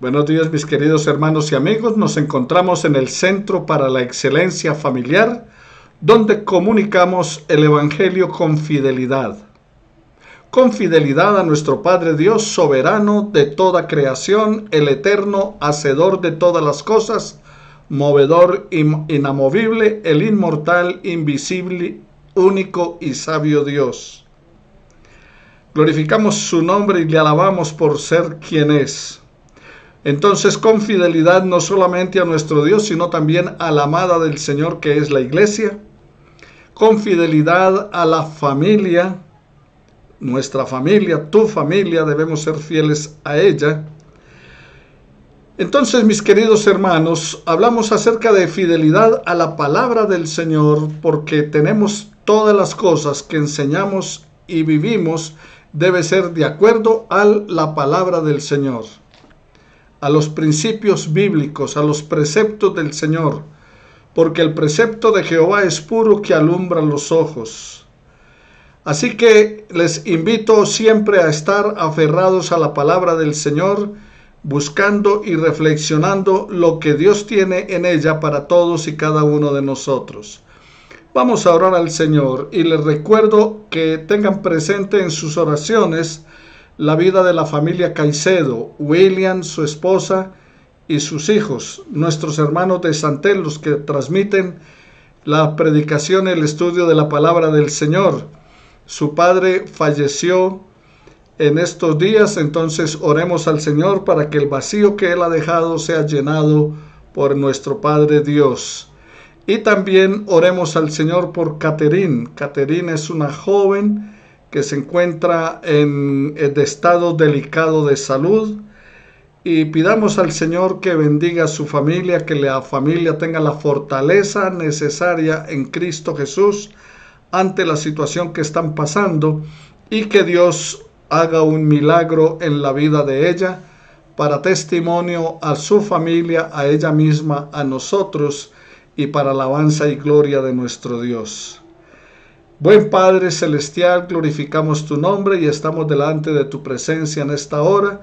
Buenos días, mis queridos hermanos y amigos. Nos encontramos en el Centro para la Excelencia Familiar, donde comunicamos el Evangelio con fidelidad. Con fidelidad a nuestro Padre Dios, soberano de toda creación, el eterno, hacedor de todas las cosas, movedor inamovible, el inmortal, invisible, único y sabio Dios. Glorificamos su nombre y le alabamos por ser quien es. Entonces, con fidelidad no solamente a nuestro Dios, sino también a la amada del Señor que es la iglesia, con fidelidad a la familia, nuestra familia, tu familia, debemos ser fieles a ella. Entonces, mis queridos hermanos, hablamos acerca de fidelidad a la palabra del Señor, porque tenemos todas las cosas que enseñamos y vivimos debe ser de acuerdo a la palabra del Señor, a los principios bíblicos, a los preceptos del Señor, porque el precepto de Jehová es puro que alumbra los ojos. Así que les invito siempre a estar aferrados a la palabra del Señor, buscando y reflexionando lo que Dios tiene en ella para todos y cada uno de nosotros. Vamos a orar al Señor y les recuerdo que tengan presente en sus oraciones la vida de la familia Caicedo, William, su esposa y sus hijos, nuestros hermanos de Santel, los que transmiten la predicación y el estudio de la palabra del Señor. Su padre falleció en estos días, entonces oremos al Señor para que el vacío que Él ha dejado sea llenado por nuestro Padre Dios. Y también oremos al Señor por Caterine. Caterine es una joven que se encuentra en estado delicado de salud, y pidamos al Señor que bendiga a su familia, que la familia tenga la fortaleza necesaria en Cristo Jesús ante la situación que están pasando, y que Dios haga un milagro en la vida de ella para testimonio a su familia, a ella misma, a nosotros y para alabanza y gloria de nuestro Dios. Buen Padre Celestial, glorificamos tu nombre y estamos delante de tu presencia en esta hora,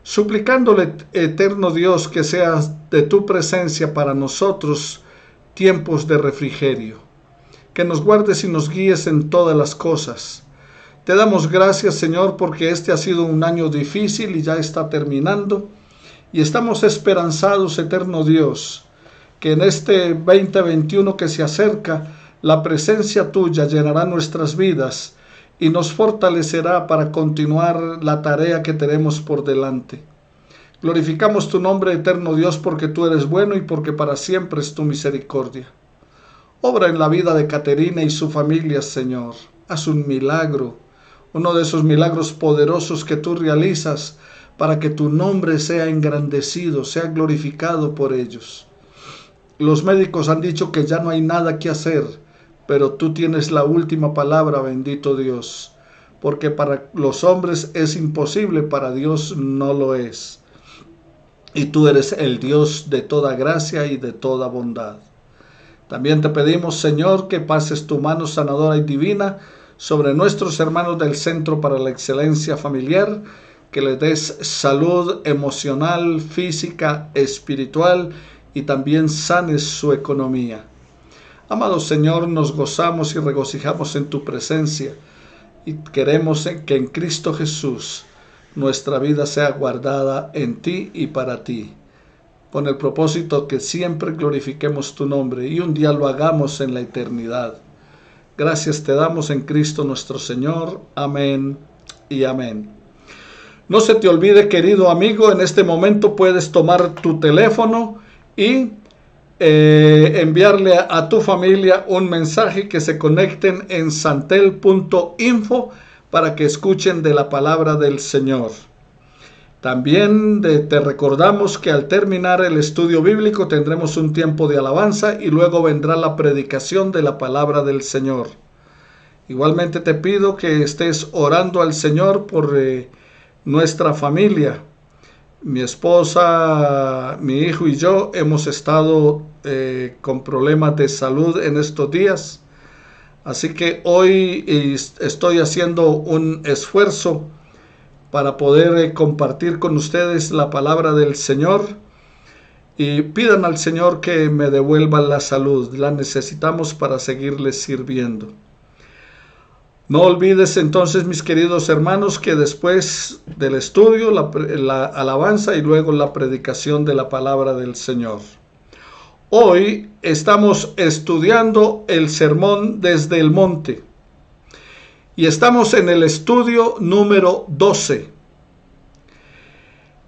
suplicándole, eterno Dios, que sea de tu presencia para nosotros tiempos de refrigerio, que nos guardes y nos guíes en todas las cosas. Te damos gracias, Señor, porque este ha sido un año difícil y ya está terminando, y estamos esperanzados, eterno Dios, que en este 2021 que se acerca, la presencia tuya llenará nuestras vidas y nos fortalecerá para continuar la tarea que tenemos por delante. Glorificamos tu nombre, eterno Dios, porque tú eres bueno y porque para siempre es tu misericordia. Obra en la vida de Caterina y su familia, Señor. Haz un milagro, uno de esos milagros poderosos que tú realizas para que tu nombre sea engrandecido, sea glorificado por ellos. Los médicos han dicho que ya no hay nada que hacer, pero tú tienes la última palabra, bendito Dios, porque para los hombres es imposible, para Dios no lo es. Y tú eres el Dios de toda gracia y de toda bondad. También te pedimos, Señor, que pases tu mano sanadora y divina sobre nuestros hermanos del Centro para la Excelencia Familiar, que les des salud emocional, física, espiritual, y también sanes su economía. Amado Señor, nos gozamos y regocijamos en tu presencia y queremos que en Cristo Jesús nuestra vida sea guardada en ti y para ti, con el propósito que siempre glorifiquemos tu nombre y un día lo hagamos en la eternidad. Gracias te damos en Cristo nuestro Señor. Amén y amén. No se te olvide, querido amigo, en este momento puedes tomar tu teléfono y enviarle a tu familia un mensaje, que se conecten en santel.info para que escuchen de la palabra del Señor. También te recordamos que al terminar el estudio bíblico tendremos un tiempo de alabanza y luego vendrá la predicación de la palabra del Señor. Igualmente te pido que estés orando al Señor por nuestra familia. Mi esposa, mi hijo y yo hemos estado con problemas de salud en estos días. Así que hoy estoy haciendo un esfuerzo para poder compartir con ustedes la palabra del Señor. Y pidan al Señor que me devuelva la salud. La necesitamos para seguirles sirviendo. No olvides entonces, mis queridos hermanos, que después del estudio, la alabanza y luego la predicación de la palabra del Señor. Hoy estamos estudiando el sermón desde el monte y estamos en el estudio número 12.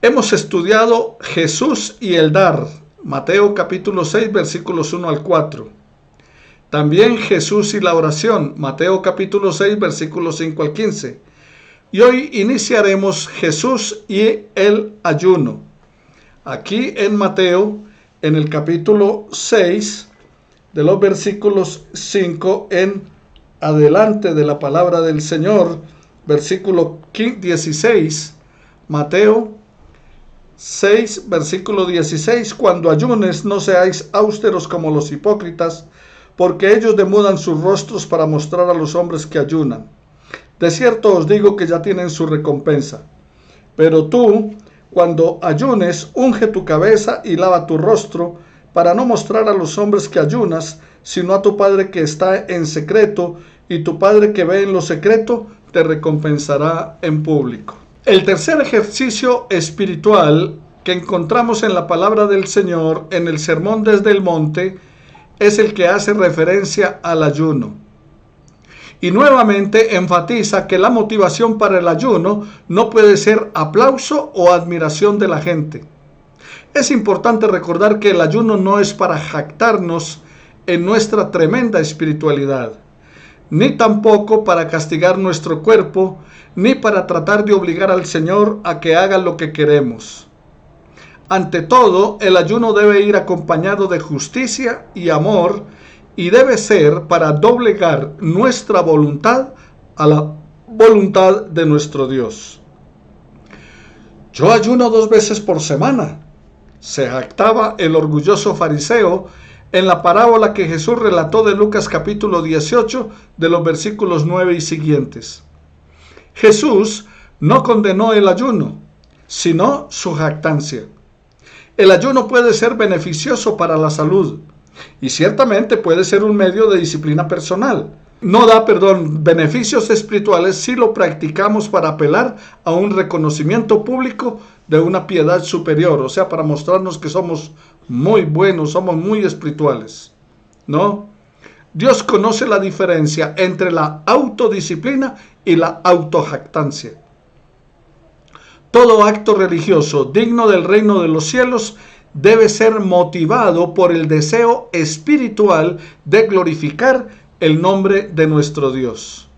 Hemos estudiado Jesús y el dar, Mateo capítulo 6, versículos 1 al 4. También Jesús y la oración, Mateo capítulo 6, versículos 5 al 15. Y hoy iniciaremos Jesús y el ayuno. Aquí en Mateo, en el capítulo 6, de los versículos 5 en adelante de la palabra del Señor, versículo 16, Mateo 6, versículo 16, cuando ayunes no seáis austeros como los hipócritas, porque ellos demudan sus rostros para mostrar a los hombres que ayunan. De cierto os digo que ya tienen su recompensa. Pero tú, cuando ayunes, unge tu cabeza y lava tu rostro, para no mostrar a los hombres que ayunas, sino a tu Padre que está en secreto, y tu Padre que ve en lo secreto, te recompensará en público. El tercer ejercicio espiritual que encontramos en la palabra del Señor, en el sermón desde el monte, es el que hace referencia al ayuno. Y nuevamente enfatiza que la motivación para el ayuno no puede ser aplauso o admiración de la gente. Es importante recordar que el ayuno no es para jactarnos en nuestra tremenda espiritualidad, ni tampoco para castigar nuestro cuerpo, ni para tratar de obligar al Señor a que haga lo que queremos. Ante todo, el ayuno debe ir acompañado de justicia y amor y debe ser para doblegar nuestra voluntad a la voluntad de nuestro Dios. Yo ayuno 2 veces por semana, se jactaba el orgulloso fariseo en la parábola que Jesús relató de Lucas capítulo 18 de los versículos 9 y siguientes. Jesús no condenó el ayuno, sino su jactancia. El ayuno puede ser beneficioso para la salud y ciertamente puede ser un medio de disciplina personal. No da, beneficios espirituales si lo practicamos para apelar a un reconocimiento público de una piedad superior, o sea, para mostrarnos que somos muy buenos, somos muy espirituales. No, Dios conoce la diferencia entre la autodisciplina y la autojactancia. Todo acto religioso digno del reino de los cielos debe ser motivado por el deseo espiritual de glorificar el nombre de nuestro Dios.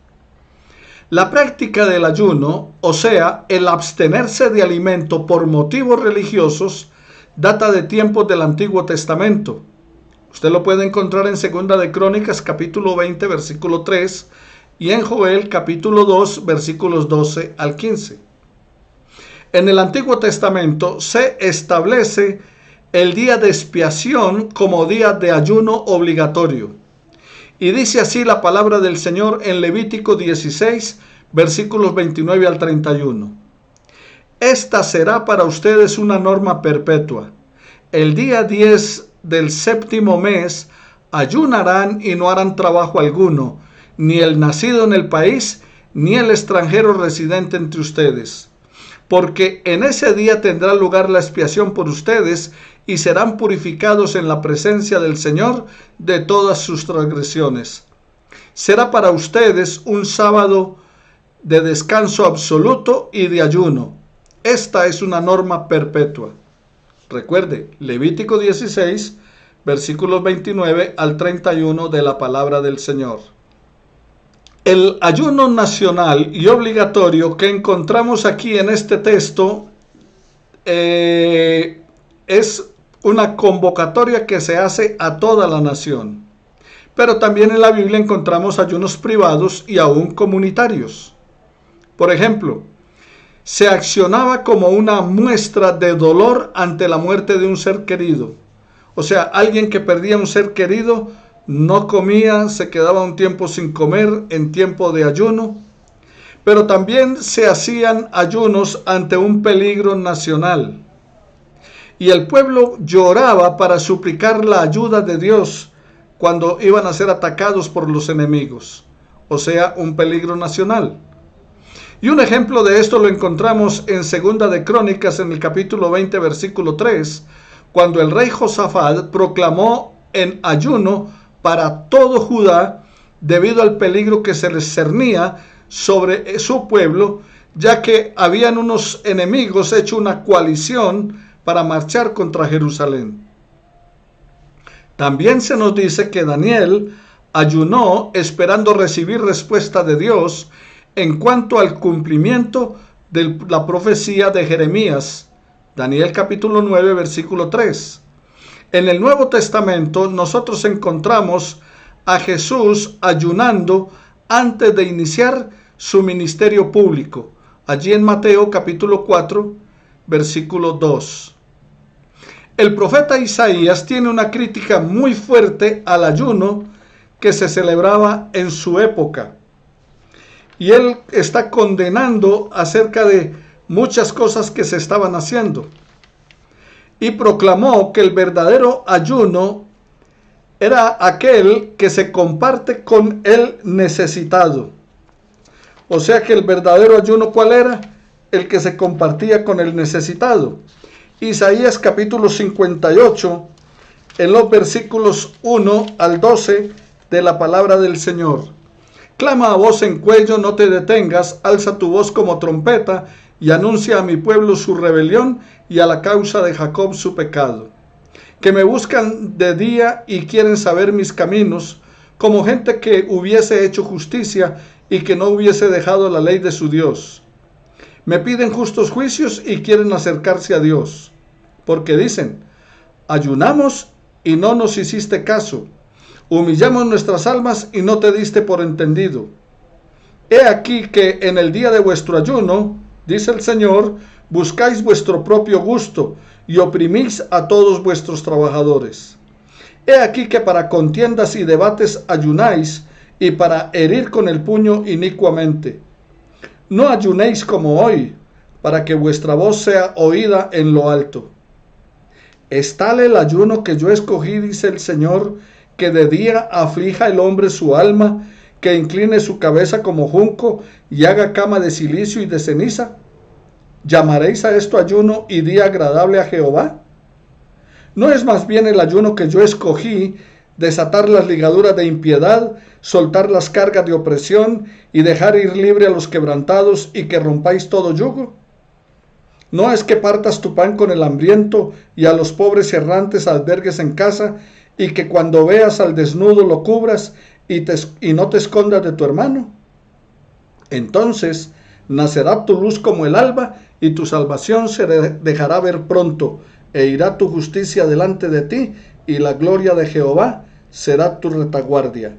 La práctica del ayuno, o sea, el abstenerse de alimento por motivos religiosos, data de tiempos del Antiguo Testamento. Usted lo puede encontrar en 2 de Crónicas capítulo 20 versículo 3 y en Joel capítulo 2 versículos 12 al 15. En el Antiguo Testamento se establece el día de expiación como día de ayuno obligatorio. Y dice así la palabra del Señor en Levítico 16, versículos 29 al 31. Esta será para ustedes una norma perpetua. El día 10 del 7º mes ayunarán y no harán trabajo alguno, ni el nacido en el país, ni el extranjero residente entre ustedes. Porque en ese día tendrá lugar la expiación por ustedes y serán purificados en la presencia del Señor de todas sus transgresiones. Será para ustedes un sábado de descanso absoluto y de ayuno. Esta es una norma perpetua. Recuerde, Levítico 16, versículos 29 al 31 de la palabra del Señor. El ayuno nacional y obligatorio que encontramos aquí en este texto es una convocatoria que se hace a toda la nación. Pero también en la Biblia encontramos ayunos privados y aún comunitarios. Por ejemplo, se accionaba como una muestra de dolor ante la muerte de un ser querido. O sea, alguien que perdía un ser querido no comía, se quedaba un tiempo sin comer en tiempo de ayuno. pero también se hacían ayunos ante un peligro nacional. Y el pueblo lloraba para suplicar la ayuda de Dios cuando iban a ser atacados por los enemigos, o sea, un peligro nacional. Y un ejemplo de esto lo encontramos en Segunda de Crónicas, en el capítulo 20, versículo 3, cuando el rey Josafat proclamó en ayuno para todo Judá debido al peligro que se les cernía sobre su pueblo, ya que habían unos enemigos hecho una coalición para marchar contra Jerusalén. También se nos dice que Daniel ayunó esperando recibir respuesta de Dios en cuanto al cumplimiento de la profecía de Jeremías. Daniel capítulo 9, versículo 3. En el Nuevo Testamento nosotros encontramos a Jesús ayunando antes de iniciar su ministerio público, allí en Mateo capítulo 4, versículo 2. El profeta Isaías tiene una crítica muy fuerte al ayuno que se celebraba en su época. Y él está condenando acerca de muchas cosas que se estaban haciendo. Y proclamó que el verdadero ayuno era aquel que se comparte con el necesitado. O sea que el verdadero ayuno, ¿cuál era? El que se compartía con el necesitado. Isaías capítulo 58, en los versículos 1 al 12 de la palabra del Señor. Clama a voz en cuello, no te detengas, alza tu voz como trompeta y anuncia a mi pueblo su rebelión y a la causa de Jacob su pecado. Que me buscan de día y quieren saber mis caminos, como gente que hubiese hecho justicia y que no hubiese dejado la ley de su Dios. Me piden justos juicios y quieren acercarse a Dios, porque dicen, ayunamos y no nos hiciste caso, humillamos nuestras almas y no te diste por entendido. He aquí que en el día de vuestro ayuno, dice el Señor, buscáis vuestro propio gusto y oprimís a todos vuestros trabajadores. He aquí que para contiendas y debates ayunáis y para herir con el puño inicuamente. No ayunéis como hoy, para que vuestra voz sea oída en lo alto. Es tal el ayuno que yo escogí, dice el Señor, que de día aflija el hombre su alma, que incline su cabeza como junco y haga cama de cilicio y de ceniza. ¿Llamaréis a esto ayuno y día agradable a Jehová? ¿No es más bien el ayuno que yo escogí, desatar las ligaduras de impiedad, soltar las cargas de opresión y dejar ir libre a los quebrantados y que rompáis todo yugo? ¿No es que partas tu pan con el hambriento y a los pobres errantes albergues en casa y que cuando veas al desnudo lo cubras y no te escondas de tu hermano? Entonces nacerá tu luz como el alba y tu salvación se dejará ver pronto, e irá tu justicia delante de ti y la gloria de Jehová será tu retaguardia.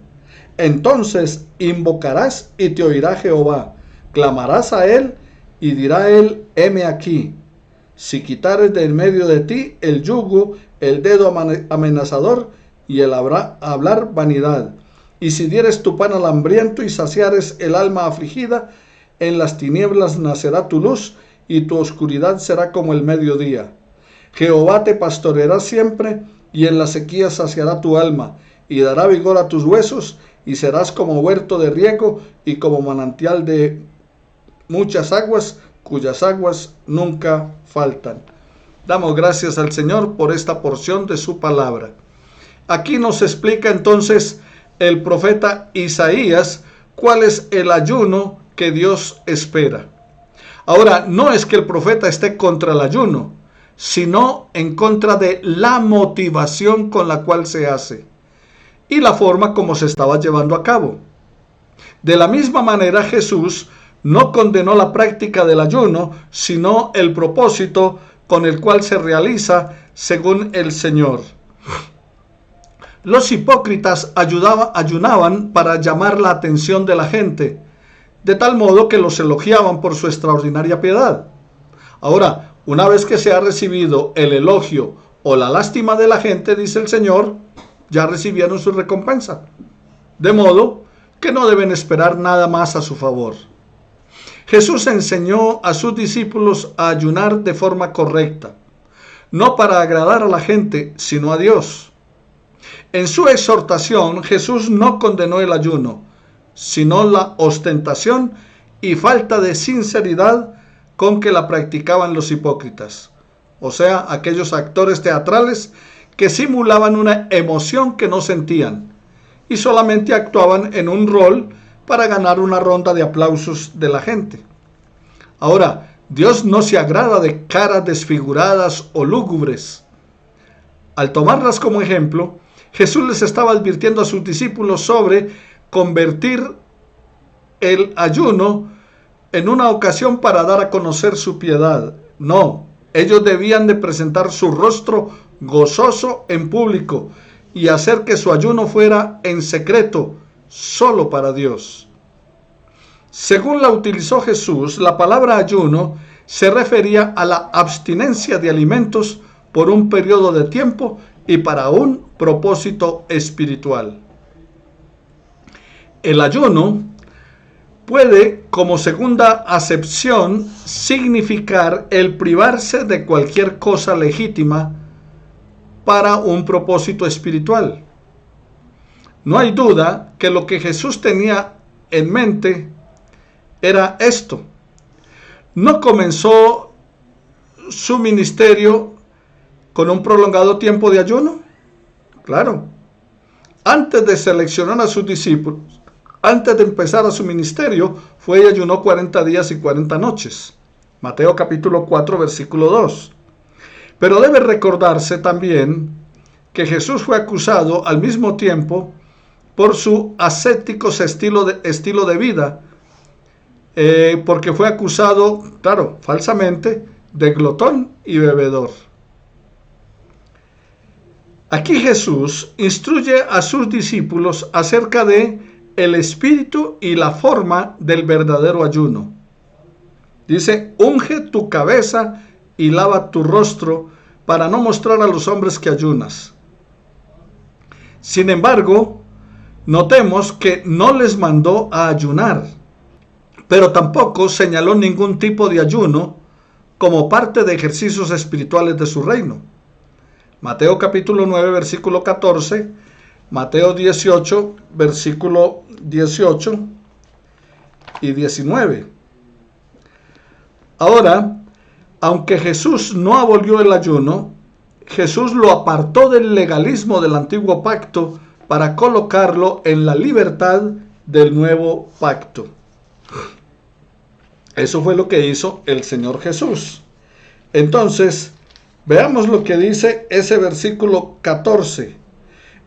Entonces invocarás y te oirá Jehová, clamarás a él y dirá él, heme aquí. Si quitares de en medio de ti el yugo, el dedo amenazador y el hablar vanidad, y si dieres tu pan al hambriento y saciares el alma afligida, en las tinieblas nacerá tu luz y tu oscuridad será como el mediodía. Jehová te pastoreará siempre y en la sequía saciará tu alma y dará vigor a tus huesos y serás como huerto de riego y como manantial de muchas aguas, cuyas aguas nunca faltan. Damos gracias al Señor por esta porción de su palabra. Aquí nos explica entonces el profeta Isaías cuál es el ayuno que Dios espera. Ahora, no es que el profeta esté contra el ayuno, sino en contra de la motivación con la cual se hace y la forma como se estaba llevando a cabo. De la misma manera, Jesús no condenó la práctica del ayuno, sino el propósito con el cual se realiza según el Señor. Los hipócritas ayunaban para llamar la atención de la gente, de tal modo que los elogiaban por su extraordinaria piedad. Ahora, una vez que se ha recibido el elogio o la lástima de la gente, dice el Señor, ya recibieron su recompensa. De modo que no deben esperar nada más a su favor. Jesús enseñó a sus discípulos a ayunar de forma correcta, no para agradar a la gente, sino a Dios. En su exhortación, Jesús no condenó el ayuno, sino la ostentación y falta de sinceridad con que la practicaban los hipócritas, o sea, aquellos actores teatrales que simulaban una emoción que no sentían y solamente actuaban en un rol para ganar una ronda de aplausos de la gente. Ahora, Dios no se agrada de caras desfiguradas o lúgubres. Al tomarlas como ejemplo, Jesús les estaba advirtiendo a sus discípulos sobre convertir el ayuno en una ocasión para dar a conocer su piedad. No, ellos debían de presentar su rostro gozoso en público y hacer que su ayuno fuera en secreto, solo para Dios. Según la utilizó Jesús, la palabra ayuno se refería a la abstinencia de alimentos por un periodo de tiempo y para un propósito espiritual. El ayuno puede, como segunda acepción, significar el privarse de cualquier cosa legítima para un propósito espiritual. No hay duda que lo que Jesús tenía en mente era esto. No comenzó su ministerio con un prolongado tiempo de ayuno. Claro, antes de seleccionar a sus discípulos, antes de empezar a su ministerio, fue y ayunó 40 días y 40 noches. Mateo capítulo 4, versículo 2. Pero debe recordarse también que Jesús fue acusado al mismo tiempo por su ascético estilo de vida, porque fue acusado, claro, falsamente, de glotón y bebedor. Aquí Jesús instruye a sus discípulos acerca de el espíritu y la forma del verdadero ayuno. Dice: unge tu cabeza y lava tu rostro para no mostrar a los hombres que ayunas. Sin embargo, notemos que no les mandó a ayunar, pero tampoco señaló ningún tipo de ayuno como parte de ejercicios espirituales de su reino. Mateo capítulo 9, versículo 14, Mateo 18, versículo 18 y 19. Ahora, aunque Jesús no abolió el ayuno, Jesús lo apartó del legalismo del antiguo pacto para colocarlo en la libertad del nuevo pacto. Eso fue lo que hizo el Señor Jesús. Entonces, veamos lo que dice ese versículo 14.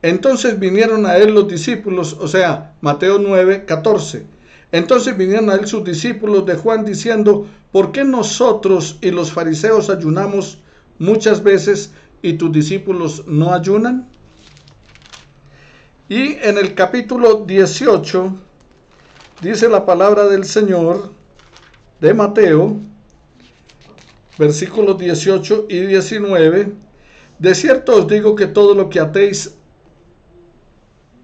Entonces vinieron a él los discípulos, o sea, Mateo 9, 14. Entonces vinieron a él sus discípulos de Juan diciendo: ¿por qué nosotros y los fariseos ayunamos muchas veces y tus discípulos no ayunan? Y en el capítulo 18 dice la palabra del Señor de Mateo, versículos 18 y 19: de cierto os digo que todo lo que atéis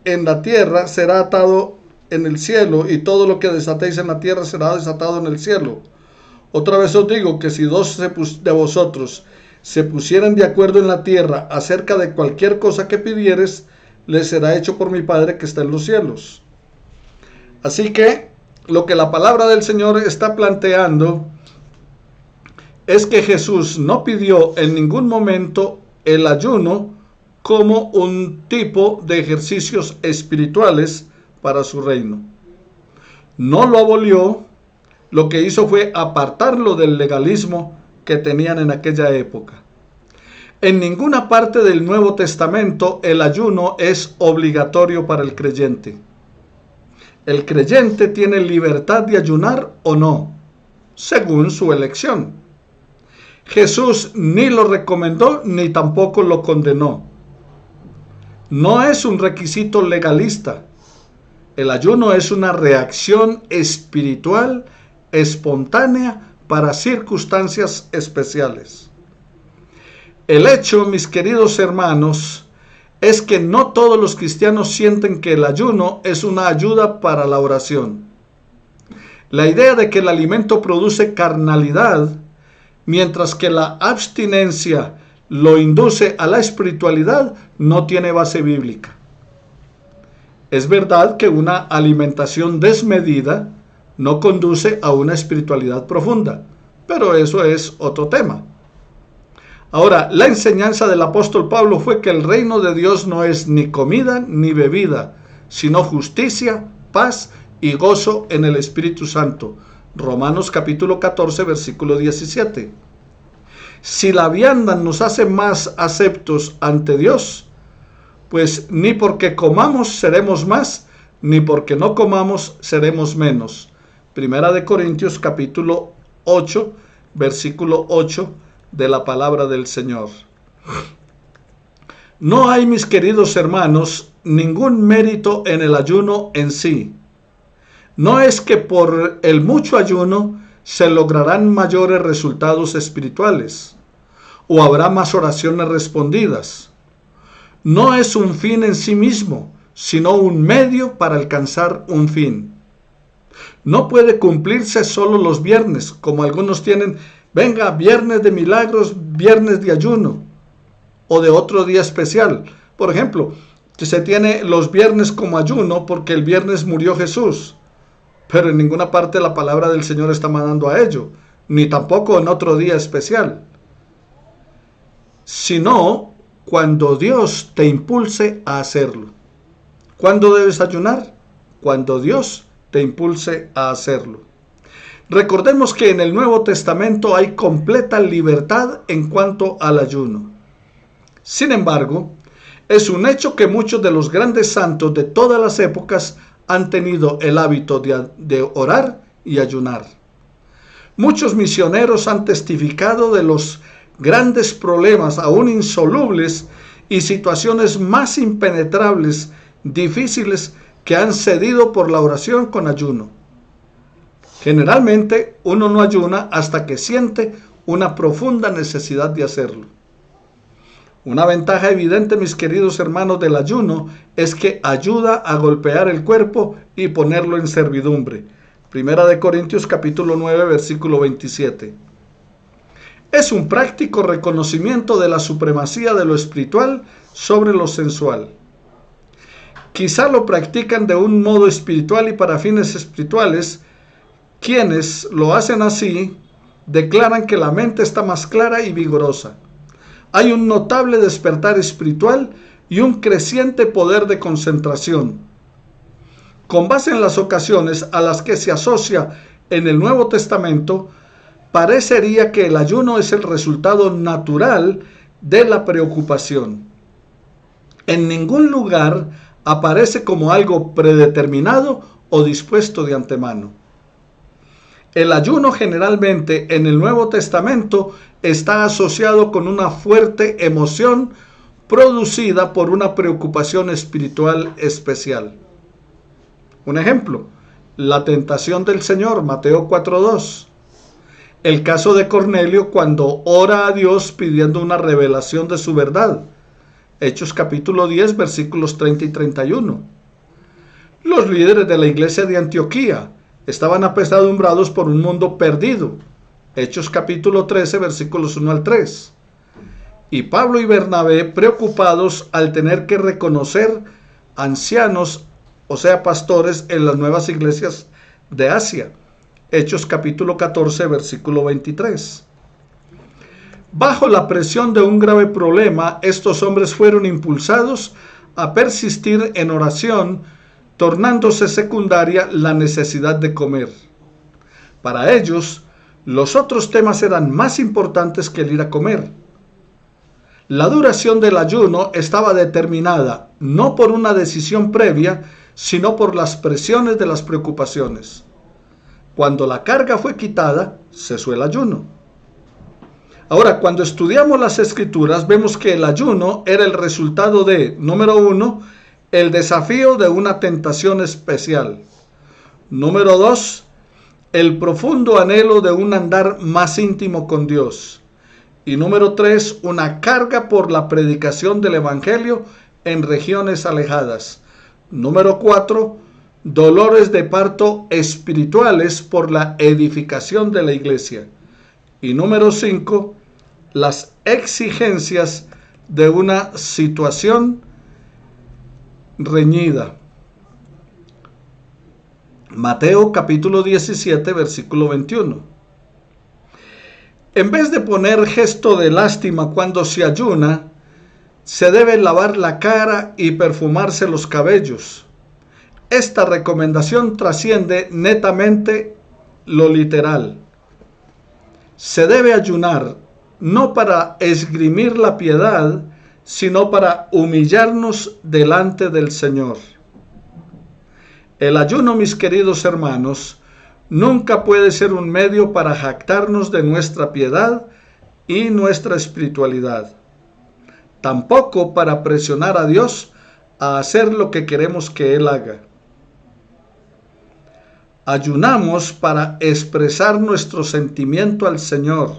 en la tierra será atado en el cielo, y todo lo que desatéis en la tierra será desatado en el cielo. Otra vez os digo que si dos de vosotros se pusieran de acuerdo en la tierra acerca de cualquier cosa que pidieres, les será hecho por mi Padre que está en los cielos. Así que lo que la palabra del Señor está planteando es que Jesús no pidió en ningún momento el ayuno como un tipo de ejercicios espirituales para su reino. No lo abolió, lo que hizo fue apartarlo del legalismo que tenían en aquella época. En ninguna parte del Nuevo Testamento el ayuno es obligatorio para el creyente. El creyente tiene libertad de ayunar o no, según su elección. Jesús ni lo recomendó ni tampoco lo condenó. No es un requisito legalista. El ayuno es una reacción espiritual espontánea para circunstancias especiales. El hecho, mis queridos hermanos, es que no todos los cristianos sienten que el ayuno es una ayuda para la oración. La idea de que el alimento produce carnalidad, mientras que la abstinencia lo induce a la espiritualidad, no tiene base bíblica. Es verdad que una alimentación desmedida no conduce a una espiritualidad profunda, pero eso es otro tema. Ahora, la enseñanza del apóstol Pablo fue que el reino de Dios no es ni comida ni bebida, sino justicia, paz y gozo en el Espíritu Santo. Romanos capítulo 14, versículo 17. Si la vianda nos hace más aceptos ante Dios, pues ni porque comamos seremos más, ni porque no comamos seremos menos. Primera de Corintios capítulo 8, versículo 8 de la palabra del Señor. No hay, mis queridos hermanos, ningún mérito en el ayuno en sí. No es que por el mucho ayuno se lograrán mayores resultados espirituales o habrá más oraciones respondidas. No es un fin en sí mismo, sino un medio para alcanzar un fin. No puede cumplirse solo los viernes, como algunos tienen, venga, viernes de milagros, viernes de ayuno, o de otro día especial. Por ejemplo, que se tiene los viernes como ayuno porque el viernes murió Jesús, pero en ninguna parte la palabra del Señor está mandando a ello, ni tampoco en otro día especial, sino cuando Dios te impulse a hacerlo. ¿Cuándo debes ayunar? Cuando Dios te impulse a hacerlo. Recordemos que en el Nuevo Testamento hay completa libertad en cuanto al ayuno. Sin embargo, es un hecho que muchos de los grandes santos de todas las épocas han tenido el hábito de orar y ayunar. Muchos misioneros han testificado de los grandes problemas aún insolubles y situaciones más impenetrables, difíciles, que han cedido por la oración con ayuno. Generalmente uno no ayuna hasta que siente una profunda necesidad de hacerlo. Una ventaja evidente, mis queridos hermanos, del ayuno es que ayuda a golpear el cuerpo y ponerlo en servidumbre. Primera de Corintios capítulo 9, versículo 27. Es un práctico reconocimiento de la supremacía de lo espiritual sobre lo sensual. Quizá lo practican de un modo espiritual y para fines espirituales. Quienes lo hacen así declaran que la mente está más clara y vigorosa. Hay un notable despertar espiritual y un creciente poder de concentración. Con base en las ocasiones a las que se asocia en el Nuevo Testamento, parecería que el ayuno es el resultado natural de la preocupación. En ningún lugar aparece como algo predeterminado o dispuesto de antemano. El ayuno generalmente en el Nuevo Testamento está asociado con una fuerte emoción producida por una preocupación espiritual especial. Un ejemplo, la tentación del Señor, Mateo 4:2. El caso de Cornelio cuando ora a Dios pidiendo una revelación de su verdad, Hechos capítulo 10, versículos 30 y 31. Los líderes de la iglesia de Antioquía estaban apesadumbrados por un mundo perdido, Hechos capítulo 13, versículos 1 al 3. Y Pablo y Bernabé preocupados al tener que reconocer ancianos, o sea, pastores en las nuevas iglesias de Asia, Hechos capítulo 14, versículo 23. Bajo la presión de un grave problema, estos hombres fueron impulsados a persistir en oración, tornándose secundaria la necesidad de comer. Para ellos, los otros temas eran más importantes que el ir a comer. La duración del ayuno estaba determinada no por una decisión previa, sino por las presiones de las preocupaciones. Cuando la carga fue quitada, cesó el ayuno. Ahora, cuando estudiamos las Escrituras, vemos que el ayuno era el resultado de, número 1, el desafío de una tentación especial. Número 2, el profundo anhelo de un andar más íntimo con Dios. Y número 3, una carga por la predicación del Evangelio en regiones alejadas. Número 4, dolores de parto espirituales por la edificación de la iglesia. Y número 5, las exigencias de una situación reñida. Mateo capítulo 17, versículo 21. En vez de poner gesto de lástima cuando se ayuna, se debe lavar la cara y perfumarse los cabellos. Esta recomendación trasciende netamente lo literal. Se debe ayunar no para esgrimir la piedad, sino para humillarnos delante del Señor. El ayuno, mis queridos hermanos, nunca puede ser un medio para jactarnos de nuestra piedad y nuestra espiritualidad. Tampoco para presionar a Dios a hacer lo que queremos que Él haga. Ayunamos para expresar nuestro sentimiento al Señor,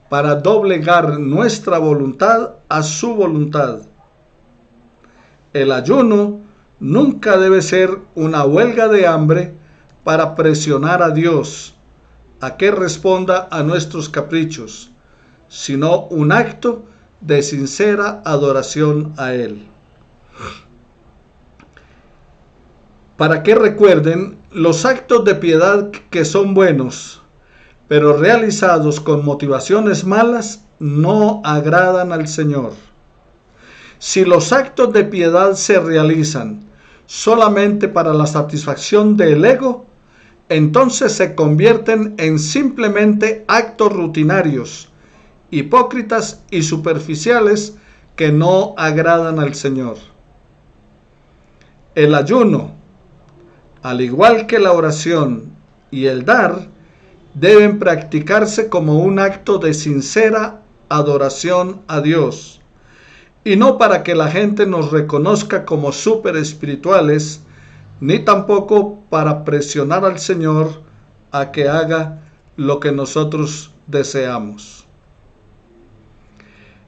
para doblegar nuestra voluntad a su voluntad. El ayuno nunca debe ser una huelga de hambre para presionar a Dios a que responda a nuestros caprichos, sino un acto de sincera adoración a Él. Para que recuerden, los actos de piedad que son buenos, pero realizados con motivaciones malas, no agradan al Señor. Si los actos de piedad se realizan solamente para la satisfacción del ego, entonces se convierten en simplemente actos rutinarios, hipócritas y superficiales que no agradan al Señor. El ayuno, al igual que la oración y el dar, deben practicarse como un acto de sincera adoración a Dios, y no para que la gente nos reconozca como súper espirituales, ni tampoco para presionar al Señor a que haga lo que nosotros deseamos.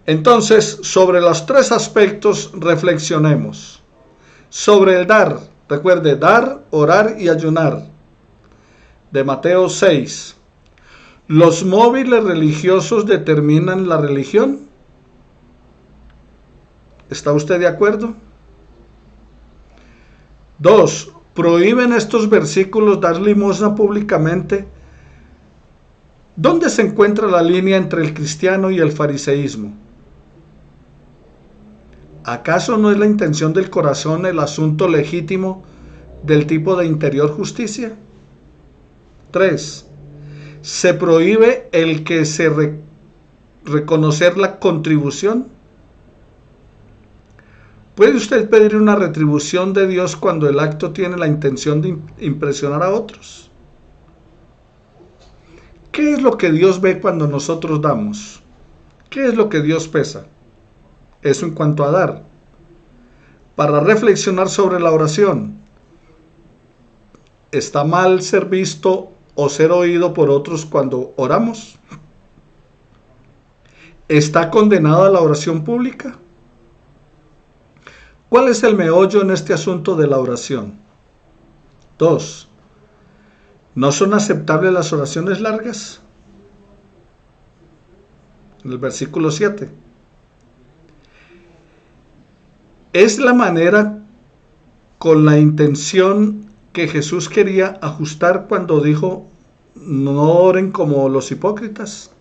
Entonces, sobre los 3 aspectos reflexionemos. Sobre el dar, recuerde, dar, orar y ayunar. De Mateo 6. ¿Los móviles religiosos determinan la religión? ¿Está usted de acuerdo? 2. ¿Prohíben estos versículos dar limosna públicamente? ¿Dónde se encuentra la línea entre el cristiano y el fariseísmo? ¿Acaso no es la intención del corazón el asunto legítimo del tipo de interior justicia? 3. ¿Se prohíbe el que se reconocer la contribución? ¿Puede usted pedir una retribución de Dios cuando el acto tiene la intención de impresionar a otros? ¿Qué es lo que Dios ve cuando nosotros damos? ¿Qué es lo que Dios pesa? Eso en cuanto a dar. Para reflexionar sobre la oración. ¿Está mal ser visto o ser oído por otros cuando oramos? ¿Está condenada la oración pública? ¿Cuál es el meollo en este asunto de la oración? 2. ¿No son aceptables las oraciones largas? En el versículo 7. ¿Es la manera con la intención que Jesús quería ajustar cuando dijo, no oren como los hipócritas?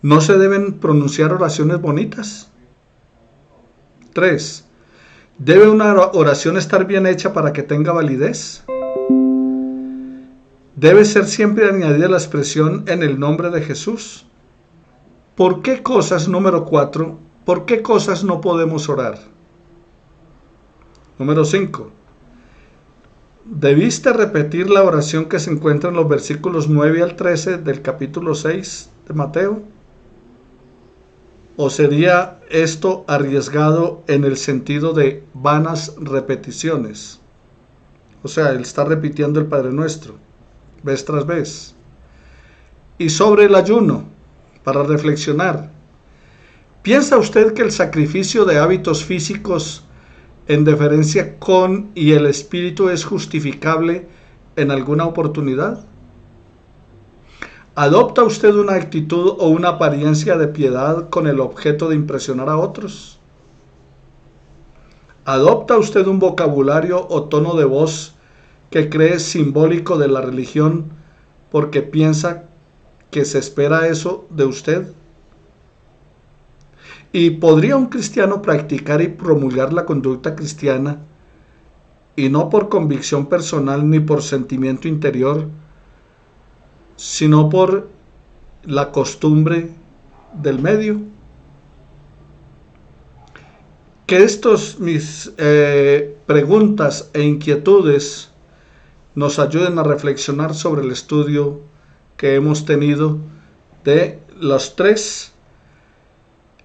¿No se deben pronunciar oraciones bonitas? 3. ¿Debe una oración estar bien hecha para que tenga validez? ¿Debe ser siempre añadida la expresión en el nombre de Jesús? ¿Por qué cosas, número 4, por qué cosas no podemos orar? Número 5. ¿Debiste repetir la oración que se encuentra en los versículos 9 al 13 del capítulo 6 de Mateo? ¿O sería esto arriesgado en el sentido de vanas repeticiones? O sea, él está repitiendo el Padre Nuestro, vez tras vez. Y sobre el ayuno, para reflexionar. ¿Piensa usted que el sacrificio de hábitos físicos en deferencia con y el espíritu es justificable en alguna oportunidad? ¿Adopta usted una actitud o una apariencia de piedad con el objeto de impresionar a otros? ¿Adopta usted un vocabulario o tono de voz que cree simbólico de la religión porque piensa que se espera eso de usted? ¿Y podría un cristiano practicar y promulgar la conducta cristiana y no por convicción personal ni por sentimiento interior, sino por la costumbre del medio? Que estos mis preguntas e inquietudes nos ayuden a reflexionar sobre el estudio que hemos tenido de los tres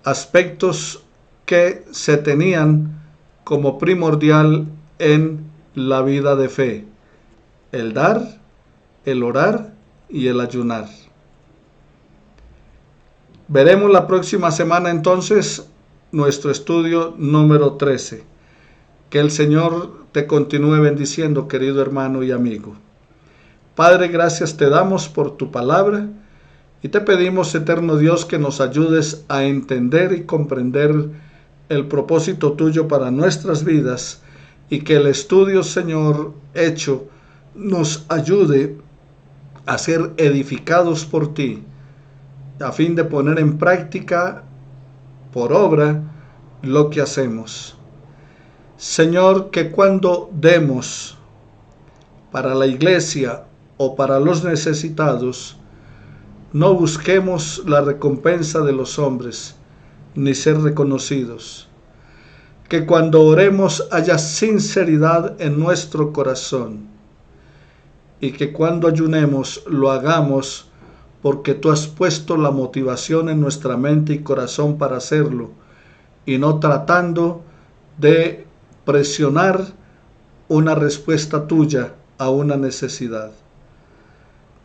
aspectos que se tenían como primordial en la vida de fe: el dar, el orar y el ayunar. Veremos la próxima semana entonces nuestro estudio número 13. Que el Señor te continúe bendiciendo, querido hermano y amigo. Padre, gracias te damos por tu palabra y te pedimos, eterno Dios, que nos ayudes a entender y comprender el propósito tuyo para nuestras vidas, y que el estudio, Señor, hecho nos ayude a ser edificados por ti, a fin de poner en práctica, por obra, lo que hacemos. Señor, que cuando demos para la iglesia o para los necesitados, no busquemos la recompensa de los hombres, ni ser reconocidos. Que cuando oremos haya sinceridad en nuestro corazón, y que cuando ayunemos lo hagamos porque tú has puesto la motivación en nuestra mente y corazón para hacerlo, y no tratando de presionar una respuesta tuya a una necesidad.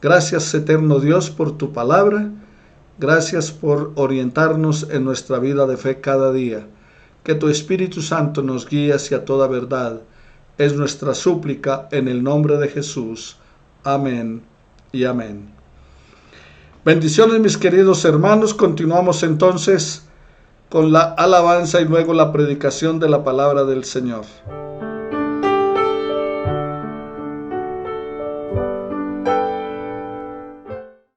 Gracias, eterno Dios, por tu palabra. Gracias por orientarnos en nuestra vida de fe cada día. Que tu Espíritu Santo nos guíe hacia toda verdad. Es nuestra súplica en el nombre de Jesús. Amén y amén. Bendiciones, mis queridos hermanos. Continuamos entonces con la alabanza y luego la predicación de la palabra del Señor.